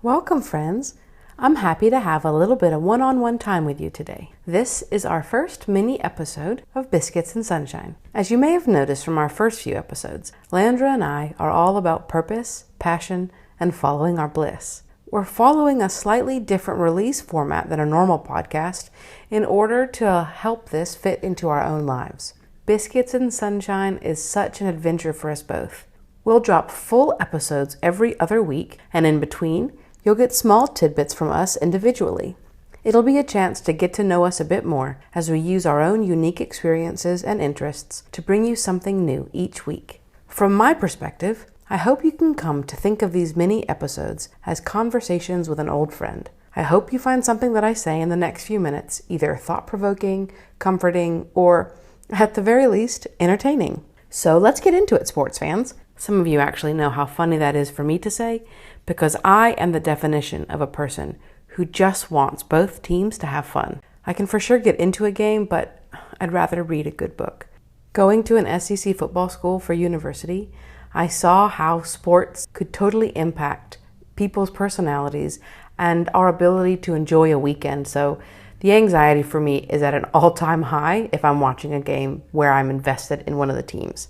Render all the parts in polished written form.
Welcome, friends. I'm happy to have a little bit of one-on-one time with you today. This is our first mini episode of Biscuits and Sunshine. As you may have noticed from our first few episodes, Landra and I are all about purpose, passion, and following our bliss. We're following a slightly different release format than a normal podcast in order to help this fit into our own lives. Biscuits and Sunshine is such an adventure for us both. We'll drop full episodes every other week, and in between, you'll get small tidbits from us individually. It'll be a chance to get to know us a bit more as we use our own unique experiences and interests to bring you something new each week. From my perspective, I hope you can come to think of these mini episodes as conversations with an old friend. I hope you find something that I say in the next few minutes either thought-provoking, comforting, or, at the very least, entertaining. So let's get into it, sports fans. Some of you actually know how funny that is for me to say, because I am the definition of a person who just wants both teams to have fun. I can for sure get into a game, but I'd rather read a good book. Going to an SEC football school for university, I saw how sports could totally impact people's personalities and our ability to enjoy a weekend. So the anxiety for me is at an all-time high if I'm watching a game where I'm invested in one of the teams.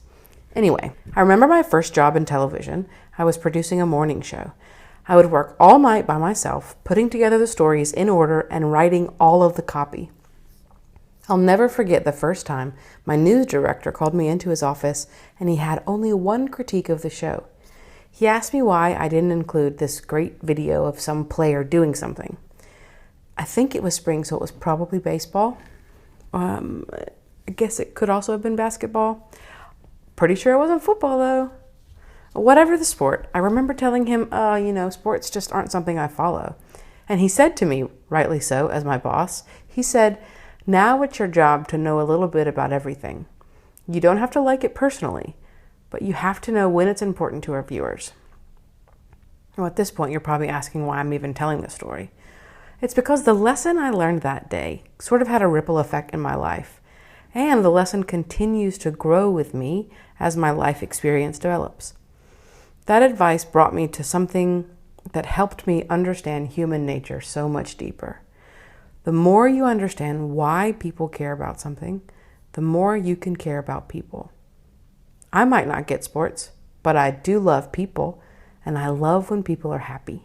Anyway, I remember my first job in television. I was producing a morning show. I would work all night by myself, putting together the stories in order and writing all of the copy. I'll never forget the first time my news director called me into his office and he had only one critique of the show. He asked me why I didn't include this great video of some player doing something. I think it was spring, so it was probably baseball. I guess it could also have been basketball. Pretty sure it wasn't football, though. Whatever the sport, I remember telling him, sports just aren't something I follow. And he said to me, rightly so, as my boss, he said, now it's your job to know a little bit about everything. You don't have to like it personally, but you have to know when it's important to our viewers. Well, at this point, you're probably asking why I'm even telling this story. It's because the lesson I learned that day sort of had a ripple effect in my life. And the lesson continues to grow with me as my life experience develops. That advice brought me to something that helped me understand human nature so much deeper. The more you understand why people care about something, the more you can care about people. I might not get sports, but I do love people, and I love when people are happy.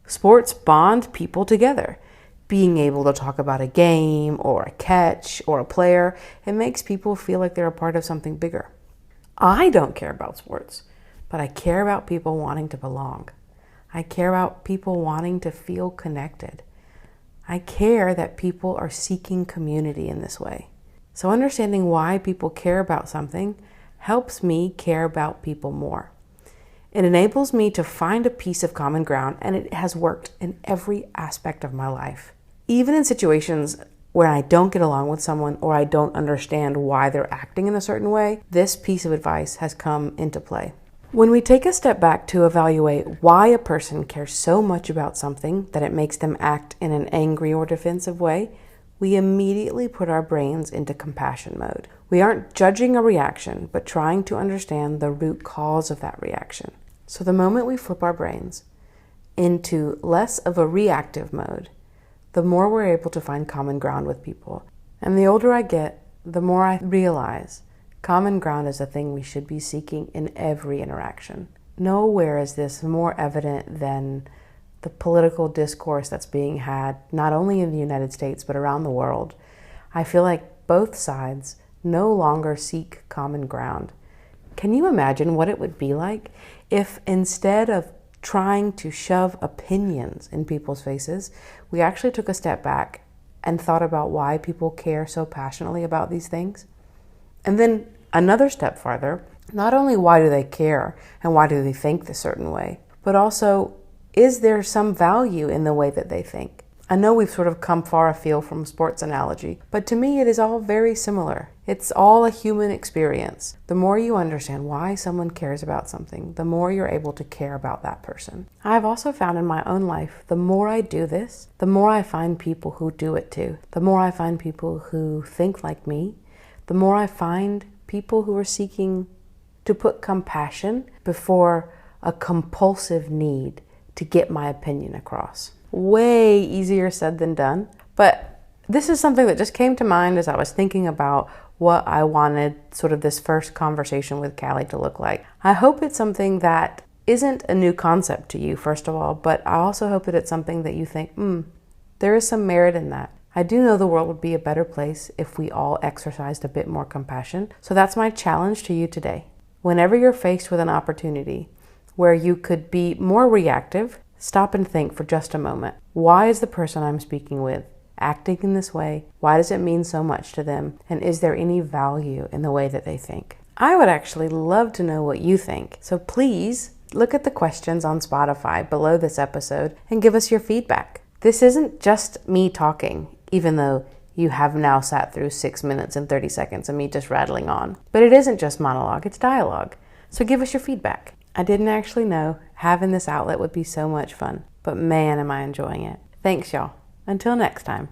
Sports bond people together. Being able to talk about a game or a catch or a player, it makes people feel like they're a part of something bigger. I don't care about sports, but I care about people wanting to belong. I care about people wanting to feel connected. I care that people are seeking community in this way. So understanding why people care about something helps me care about people more. It enables me to find a piece of common ground, and it has worked in every aspect of my life. Even in situations where I don't get along with someone or I don't understand why they're acting in a certain way, this piece of advice has come into play. When we take a step back to evaluate why a person cares so much about something that it makes them act in an angry or defensive way, we immediately put our brains into compassion mode. We aren't judging a reaction, but trying to understand the root cause of that reaction. So the moment we flip our brains into less of a reactive mode, the more we're able to find common ground with people. And the older I get, the more I realize common ground is a thing we should be seeking in every interaction. Nowhere is this more evident than the political discourse that's being had, not only in the United States, but around the world. I feel like both sides no longer seek common ground. Can you imagine what it would be like if instead of trying to shove opinions in people's faces, we actually took a step back and thought about why people care so passionately about these things? And then another step farther, not only why do they care and why do they think a certain way, but also, is there some value in the way that they think? I know we've sort of come far afield from sports analogy, but to me it is all very similar. It's all a human experience. The more you understand why someone cares about something, the more you're able to care about that person. I've also found in my own life, the more I do this, the more I find people who do it too. The more I find people who think like me, the more I find people who are seeking to put compassion before a compulsive need to get my opinion across. Way easier said than done, but this is something that just came to mind as I was thinking about what I wanted sort of this first conversation with Callie to look like. I hope it's something that isn't a new concept to you, first of all, but I also hope that it's something that you think, there is some merit in that. I do know the world would be a better place if we all exercised a bit more compassion. So that's my challenge to you today. Whenever you're faced with an opportunity where you could be more reactive, stop and think for just a moment. Why is the person I'm speaking with acting in this way? Why does it mean so much to them? And is there any value in the way that they think? I would actually love to know what you think. So please look at the questions on Spotify below this episode and give us your feedback. This isn't just me talking, even though you have now sat through 6 minutes and 30 seconds of me just rattling on. But it isn't just monologue, it's dialogue. So give us your feedback. I didn't actually know having this outlet would be so much fun, but man, am I enjoying it. Thanks, y'all. Until next time.